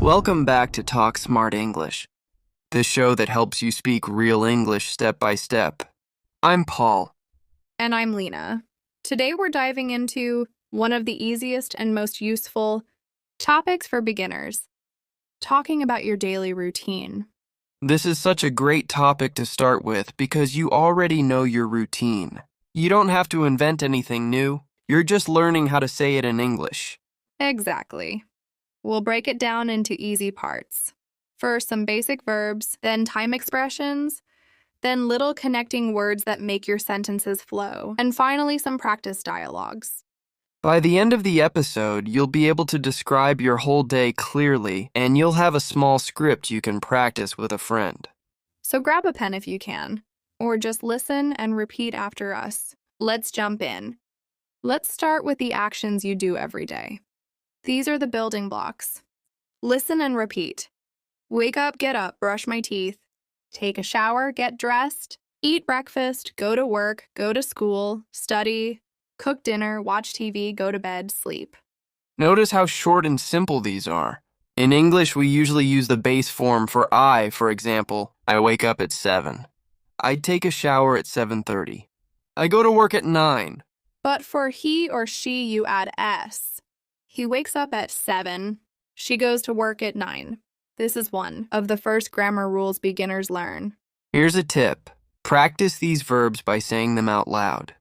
Welcome back to Talk Smart English, the show that helps you speak real English step by step. I'm Paul. And I'm Lena. Today we're diving into one of the easiest and most useful topics for beginners, talking about your daily routine. This is such a great topic to start with because you already know your routine. You don't have to invent anything new. You're just learning how to say it in English. Exactly. We'll break it down into easy parts. First, some basic verbs, then time expressions, then little connecting words that make your sentences flow, and finally some practice dialogues. By the end of the episode, you'll be able to describe your whole day clearly, and you'll have a small script you can practice with a friend. So grab a pen if you can, or just listen and repeat after us. Let's jump in. Let's start with the actions you do every day. These are the building blocks. Listen and repeat. Wake up, get up, brush my teeth. Take a shower, get dressed. Eat breakfast, go to work, go to school, study, cook dinner, watch TV, go to bed, sleep. Notice how short and simple these are. In English, we usually use the base form for I, for example, I wake up at 7. I take a shower at 7:30. I go to work at 9. But for he or she, you add S. He wakes up at 7. She goes to work at 9. This is one of the first grammar rules beginners learn. Here's a tip. Practice these verbs by saying them out loud.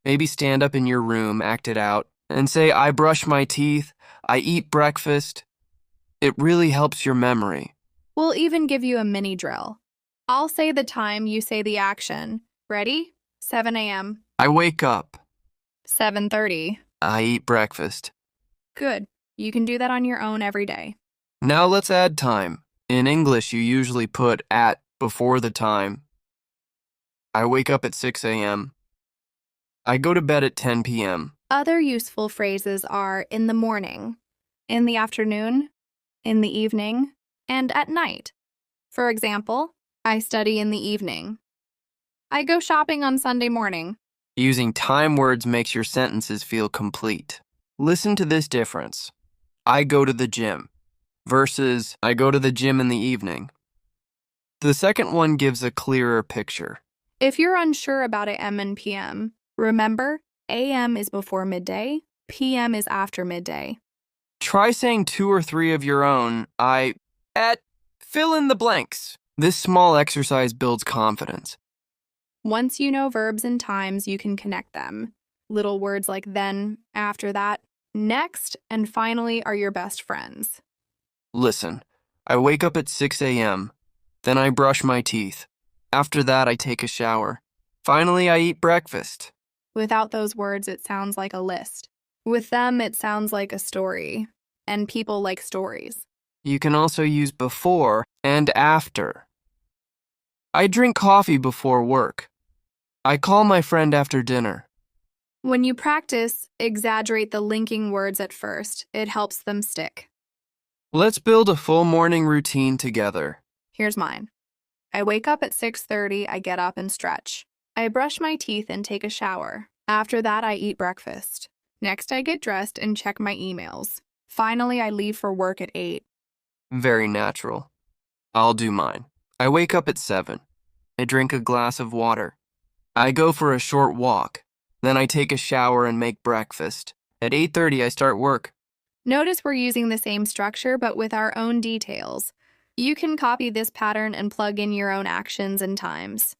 Maybe stand up in your room, act it out, and say, I brush my teeth, I eat breakfast. It really helps your memory. We'll even give you a mini drill. I'll say the time, you say the action. Ready? 7 a.m. I wake up. 7:30. I eat breakfast. Good. You can do that on your own every day. Now let's add time. In English, you usually put at before the time. I wake up at 6 a.m. I go to bed at 10 p.m. Other useful phrases are in the morning, in the afternoon, in the evening, and at night. For example, I study in the evening. I go shopping on Sunday morning. Using time words makes your sentences feel complete. Listen to this difference. I go to the gym versus I go to the gym in the evening. The second one gives a clearer picture. If you're unsure about AM and PM, remember, AM is before midday, PM is after midday. Try saying 2 or 3 of your own, at, fill in the blanks. This small exercise builds confidence. Once you know verbs and times, you can connect them. Little words like then, after that, next, and finally are your best friends. Listen, I wake up at 6 a.m., then I brush my teeth. After that, I take a shower. Finally, I eat breakfast. Without those words, it sounds like a list. With them, it sounds like a story, and people like stories. You can also use before and after. I drink coffee before work. I call my friend after dinner. When you practice, exaggerate the linking words at first. It helps them stick. Let's build a full morning routine together. Here's mine. I wake up at 6:30, I get up and stretch. I brush my teeth and take a shower. After that, I eat breakfast. Next, I get dressed and check my emails. Finally, I leave for work at 8. Very natural. I'll do mine. I wake up at 7. I drink a glass of water. I go for a short walk. Then I take a shower and make breakfast. At 8:30, I start work. Notice we're using the same structure, but with our own details. You can copy this pattern and plug in your own actions and times.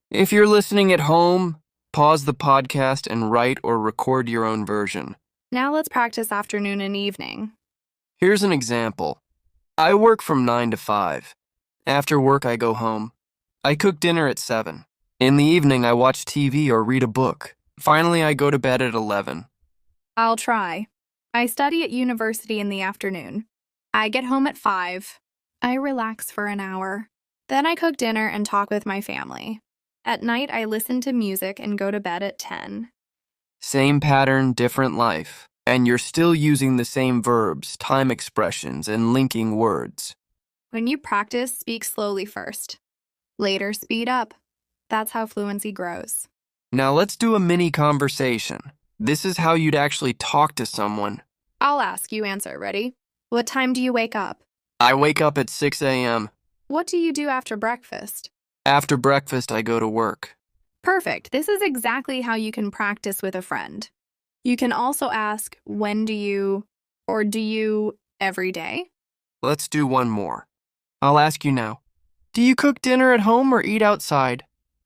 If you're listening at home, pause the podcast and write or record your own version. Now let's practice afternoon and evening. Here's an example. I work from 9 to 5. After work, I go home. I cook dinner at 7. In the evening, I watch TV or read a book. Finally, I go to bed at 11. I'll try. I study at university in the afternoon. I get home at 5. I relax for an hour. Then I cook dinner and talk with my family. At night, I listen to music and go to bed at 10. Same pattern, different life. And you're still using the same verbs, time expressions, and linking words. When you practice, speak slowly first. Later, speed up. That's how fluency grows. Now let's do a mini conversation. This is how you'd actually talk to someone. I'll ask, you answer. Ready? What time do you wake up? I wake up at 6 a.m. What do you do after breakfast? After breakfast, I go to work. Perfect. This is exactly how you can practice with a friend. You can also ask, when do you, or do you every day? Let's do one more. I'll ask you now. Do you cook dinner at home or eat outside?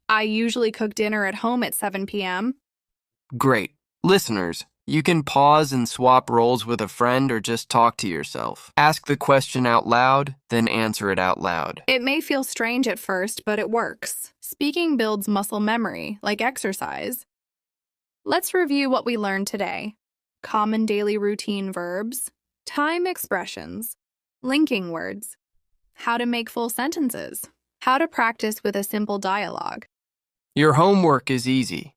I usually cook dinner at home at 7 p.m. Great. Listeners, you can pause and swap roles with a friend or just talk to yourself. Ask the question out loud, then answer it out loud. It may feel strange at first, but it works. Speaking builds muscle memory, like exercise. Let's review what we learned today. Common daily routine verbs, time expressions, linking words, how to make full sentences, how to practice with a simple dialogue. Your homework is easy.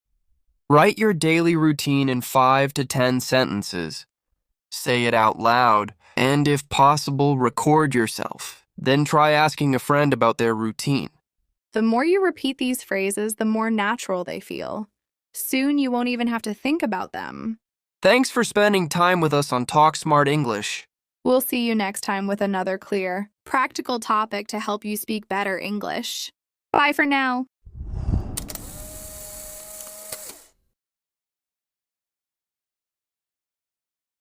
Write your daily routine in 5 to 10 sentences. Say it out loud, and if possible, record yourself. Then try asking a friend about their routine. The more you repeat these phrases, the more natural they feel. Soon you won't even have to think about them. Thanks for spending time with us on Talk Smart English. We'll see you next time with another clear, practical topic to help you speak better English. Bye for now.